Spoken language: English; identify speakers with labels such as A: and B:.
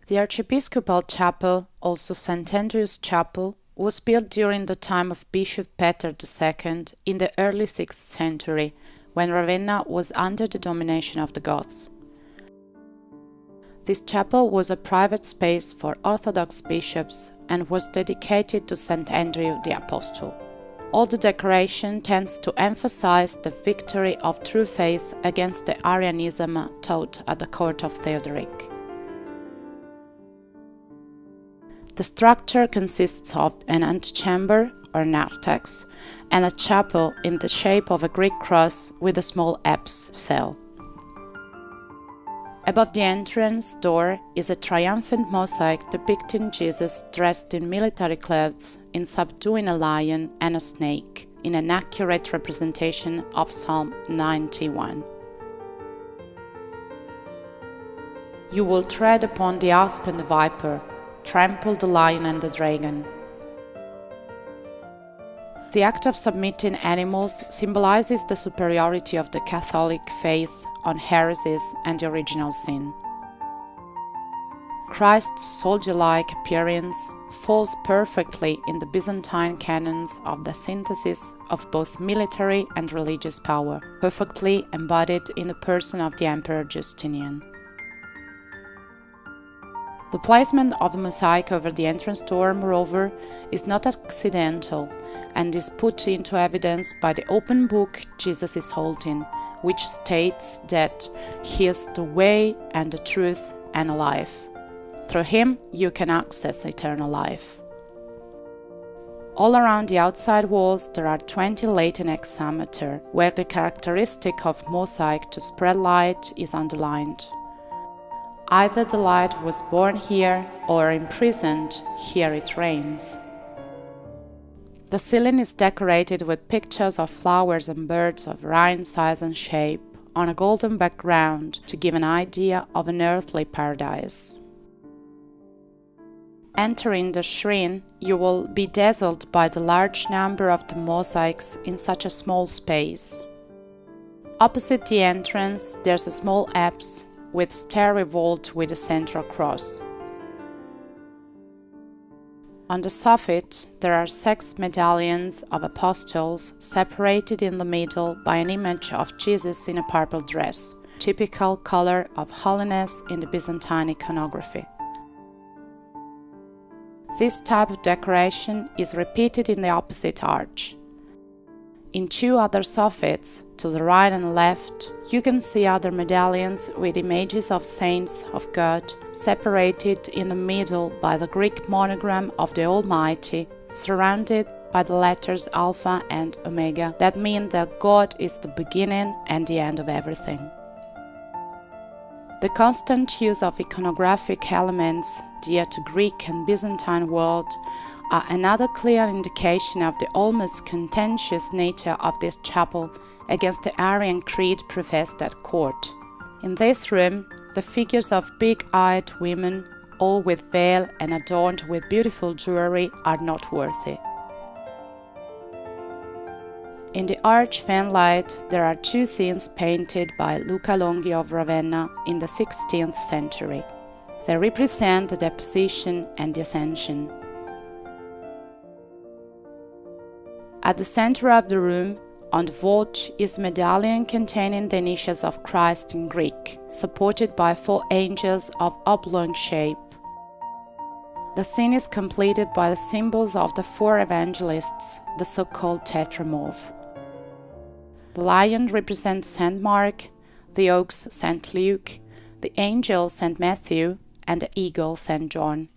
A: The Arciepiscopal Chapel, also St. Andrew's Chapel, was built during the time of Bishop Peter II in the early 6th century, when Ravenna was under the domination of the Goths. This chapel was a private space for Orthodox bishops and was dedicated to St. Andrew the Apostle. All the decoration tends to emphasize the victory of true faith against the Arianism taught at the court of Theodoric. The structure consists of an antechamber, or narthex, and a chapel in the shape of a Greek cross with a small apse cell. Above the entrance door is a triumphant mosaic depicting Jesus dressed in military clothes in subduing a lion and a snake, in an accurate representation of Psalm 91. You will tread upon the asp and the viper, trample the lion and the dragon. The act of submitting animals symbolizes the superiority of the Catholic faith on heresies and the original sin. Christ's soldier-like appearance falls perfectly in the Byzantine canons of the synthesis of both military and religious power, perfectly embodied in the person of the Emperor Justinian. The placement of the mosaic over the entrance door, moreover, is not accidental and is put into evidence by the open book Jesus is holding, which states that He is the way and the truth and the life. Through Him you can access eternal life. All around the outside walls there are 20 Latin hexameter, where the characteristic of mosaic to spread light is underlined. Either the light was born here or imprisoned, here it reigns. The ceiling is decorated with pictures of flowers and birds of varying size and shape on a golden background to give an idea of an earthly paradise. Entering the shrine, you will be dazzled by the large number of the mosaics in such a small space. Opposite the entrance, there's a small apse with starry vault with a central cross. On the soffit, there are 6 medallions of apostles separated in the middle by an image of Jesus in a purple dress, typical color of holiness in the Byzantine iconography. This type of decoration is repeated in the opposite arch. In 2 other soffits, to the right and left, you can see other medallions with images of saints of God, separated in the middle by the Greek monogram of the Almighty, surrounded by the letters Alpha and Omega, that mean that God is the beginning and the end of everything. The constant use of iconographic elements, dear to Greek and Byzantine world, are another clear indication of the almost contentious nature of this chapel against the Arian creed professed at court. In this room, the figures of big-eyed women, all with veil and adorned with beautiful jewelry, are noteworthy. In the arch fanlight, there are 2 scenes painted by Luca Longhi of Ravenna in the 16th century. They represent the Deposition and the Ascension. At the center of the room, on the vault, is a medallion containing the initials of Christ in Greek, supported by 4 angels of oblong shape. The scene is completed by the symbols of the 4 evangelists, the so-called tetramorph. The lion represents St. Mark, the ox St. Luke, the angel St. Matthew, and the eagle St. John.